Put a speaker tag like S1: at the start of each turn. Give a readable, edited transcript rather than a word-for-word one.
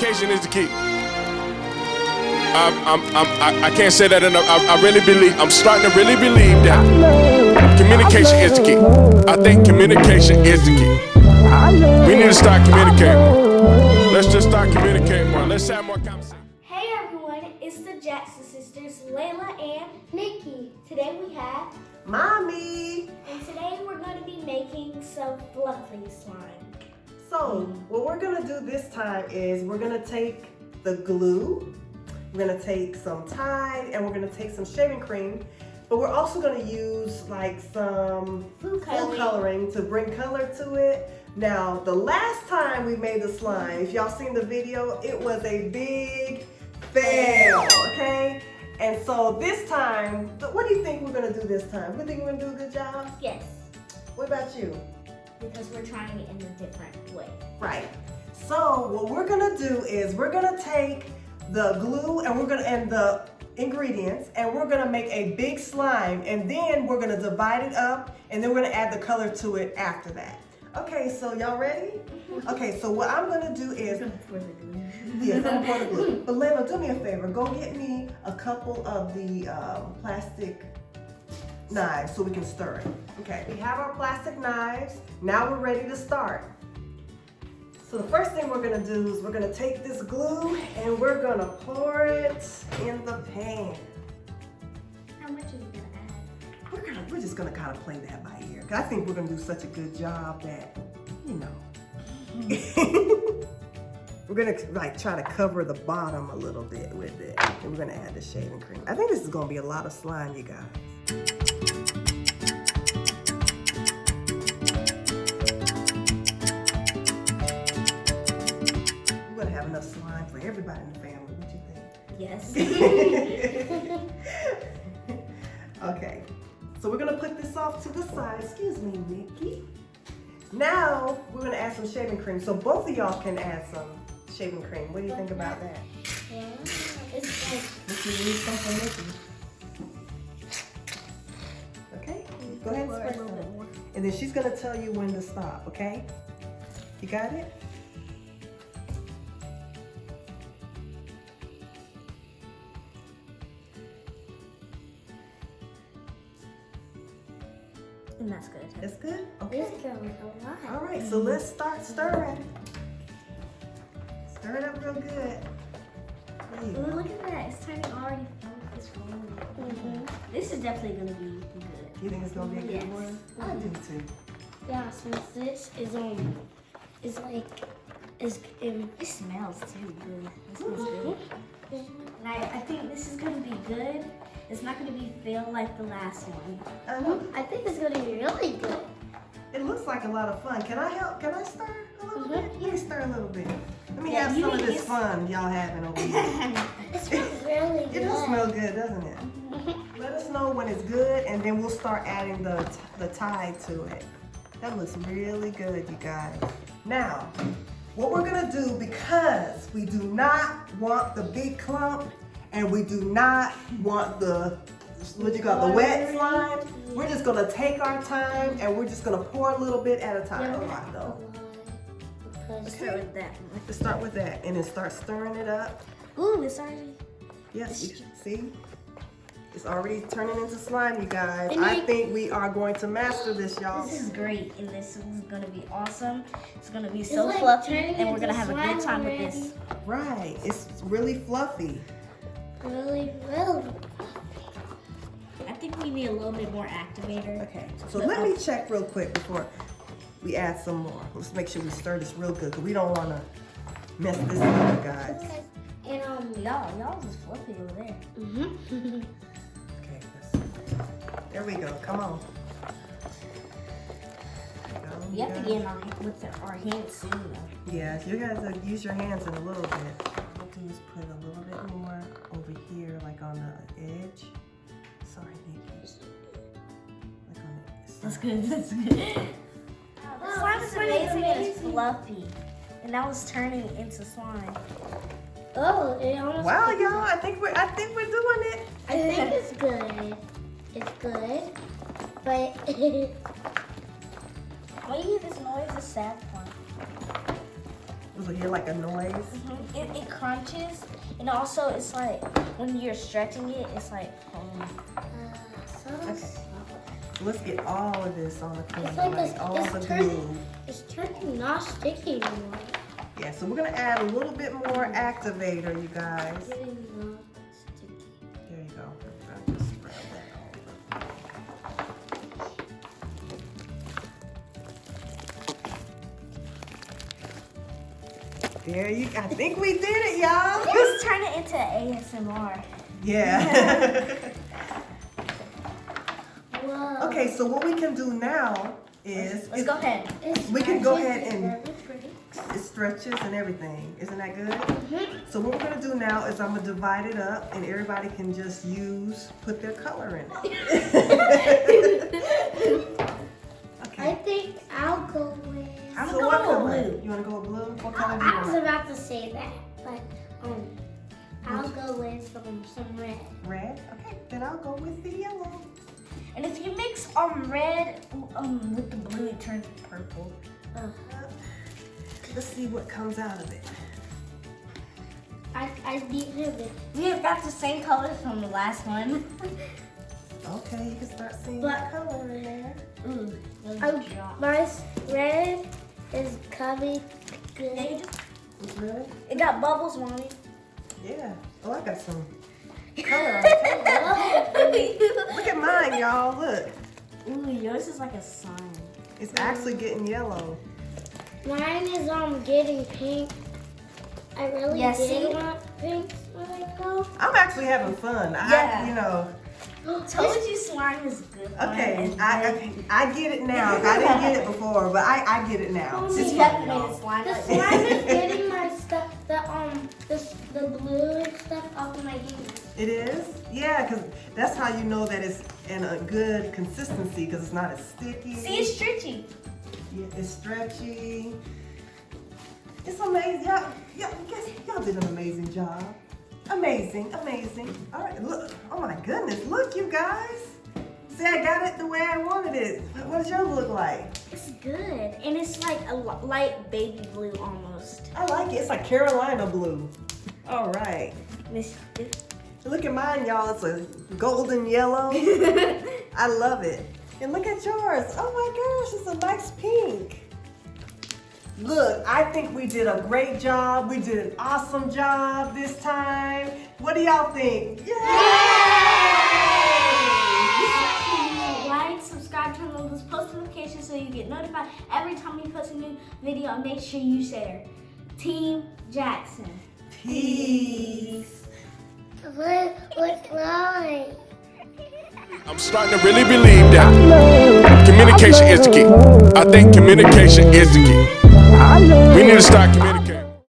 S1: Communication is the key. I can't say that enough. I really believe, I'm starting to really believe that communication is the key. I think communication is the key. We need to start communicating more. Let's just start communicating more. Let's have more conversation.
S2: Hey everyone, it's the Jackson sisters, Layla and Nikki. Today we have
S3: Mommy!
S2: And today we're going to be making some fluffy slime.
S3: So, what we're going to do this time is we're going to take the glue, we're going to take some Tide, and we're going to take some shaving cream, but we're also going to use like some food coloring to bring color to it. Now, the last time we made the slime, if y'all seen the video, it was a big fail, okay? And so this time, what do you think we're gonna do this time? You think we're gonna do a good job?
S2: Yes.
S3: What about you?
S2: Because we're trying it in a different way.
S3: Right. So what we're gonna do is we're gonna take the glue and the ingredients and we're gonna make a big slime and then we're gonna divide it up and then we're gonna add the color to it after that. Okay, so y'all ready? Okay, so what I'm gonna do is yes, I'm gonna pour the glue. But Layla, do me a favor. Go get me a couple of the plastic knives so we can stir it. Okay, we have our plastic knives. Now we're ready to start. So the first thing we're gonna do is we're gonna take this glue and we're gonna pour it in the pan.
S2: How much are you gonna add?
S3: We're just gonna kind of play that by ear. 'Cause I think we're gonna do such a good job that, you know. We're gonna like try to cover the bottom a little bit with it. And we're gonna add the shaving cream. I think this is gonna be a lot of slime, you guys. We're gonna have enough slime for everybody in the family. What you think?
S2: Yes.
S3: Okay, so we're gonna put this off to the side. Excuse me, Nikki. Now we're gonna add some shaving cream. So both of y'all can add some shaving cream. What do you think about that?
S2: Yeah, it's like...
S3: Nikki, you need some for Nikki. Okay, go ahead and spread a little bit more. And then she's gonna tell you when to stop, okay? You got it?
S2: And that's good.
S3: That's good? Okay.
S2: It's going a lot.
S3: All right, so let's start stirring. Stir it up real good.
S2: Ooh, look at that. It's turning already. It's rolling. This is definitely going to be good.
S3: You think it's going to be a good one? I do too.
S2: Yeah, since this is it's like, it smells too good. It smells good. And I think this is going to be good. It's not going to be fail like the last one. I think it's going to be really good.
S3: It looks like a lot of fun. Can I help? Can I stir a little bit? Let me stir a little bit. Let me have some of this fun y'all having over here.
S2: It smells really good.
S3: It does smell good, doesn't it? Let us know when it's good and then we'll start adding the Tide to it. That looks really good, you guys. Now, what we're gonna do, because we do not want the big clump and we do not want the, what you call the wet slime, we're just gonna take our time and we're just gonna pour a little bit at a time. A lot though.
S2: Let's start with that.
S3: Let's start with that and then start stirring it up.
S2: Ooh, it's already...
S3: Yes, see? It's already turning into slime, you guys. I think we are going to master this, y'all.
S2: This is great, and this is going to be awesome. It's going to be so fluffy, and we're going to have a good time with this.
S3: Right, it's really fluffy.
S2: Really. I think we need a little bit more activator.
S3: Okay, so let me check real quick before we add some more. Let's make sure we stir this real good, because we don't want to mess this up, guys.
S2: And y'all is fluffy over there.
S3: Okay, there we go. Come on.
S2: We have to get in with our hands soon, though.
S3: Yeah, you guys use your hands in a little bit. We'll just put a little bit more over here, like on the edge. Sorry, Nikki. Like on the side.
S2: That's good. That's good. The slime is amazing and it's fluffy, and now it's turning into slime. Oh, it almost.
S3: Wow, y'all! I think we're doing it.
S2: I think it's good. It's good, but when you hear this noise, it's sad one.
S3: Does it hear like a noise?
S2: It crunches, and also it's like when you're stretching it, it's like.
S3: Okay. So let's get all of this on the corner,
S2: It's like
S3: like all the glue.
S2: It's turning not sticky anymore.
S3: Yeah, so we're gonna add a little bit more activator, you guys.
S2: It's getting not sticky.
S3: There you go. I'll just spread that over. There you go. I think we did it, y'all.
S2: Let's turn it into ASMR.
S3: Yeah.
S2: Whoa.
S3: Okay, so what we can do now is
S2: Let's go ahead.
S3: we can go ahead and it stretches and everything. Isn't that good? So what we're gonna do now is I'm gonna divide it up and everybody can just put their color in it.
S2: I
S3: Okay.
S2: think I'll go with. I'm
S3: So
S2: gonna
S3: what
S2: go
S3: color?
S2: with blue.
S3: You wanna go with blue? What color do you
S2: I was
S3: want?
S2: about to say that, but I'll go with some red.
S3: Red? Okay, then I'll go with the yellow.
S2: And if you mix red with the blue, it turns purple.
S3: Let's see what comes out of it.
S2: I need it. We have got the same color from the last one.
S3: Okay, you can start seeing
S2: But-
S3: the color in there.
S2: Ooh,
S4: My red is coming good.
S3: Really?
S2: It got bubbles, mommy.
S3: Yeah. Oh, I got some color on it. Look at mine, y'all. Look.
S2: Ooh, yours is like a sign.
S3: It's actually getting yellow.
S4: Mine is getting pink. I really
S2: Yeah, see?
S4: did want pink when I go.
S3: I'm actually having fun.
S2: Yeah.
S3: You know.
S2: Told you slime is good.
S3: Okay, I get it now. I didn't get it before, but I get it now.
S4: Mommy,
S3: It's
S2: You
S3: fun,
S2: haven't made
S3: y'all.
S2: it slime.
S4: The slime is getting my stuff, the blue and stuff off of my hands.
S3: It is? Yeah, because that's how you know that it's in a good consistency because it's not as sticky.
S2: See, it's stretchy.
S3: Yeah, it's stretchy. It's amazing. Y'all did an amazing job. Amazing, amazing. All right, look. Oh my goodness, look, you guys. See, I got it the way I wanted it. What does yours look like?
S2: It's good, and it's like a light baby blue almost.
S3: I like it. It's like Carolina blue. All right.
S2: Miss.
S3: Look at mine, y'all. It's a golden yellow. I love it. And look at yours. Oh my gosh, it's a nice pink. Look, I think we did a great job. We did an awesome job this time. What do y'all think? Yay!
S2: Like, subscribe, turn on those post notifications so you get notified every time we post a new video. And make sure you share. Team Jackson.
S3: Peace.
S4: What's wrong?
S1: I'm starting to really believe that communication is the key. I think communication is the key. We need to start communicating.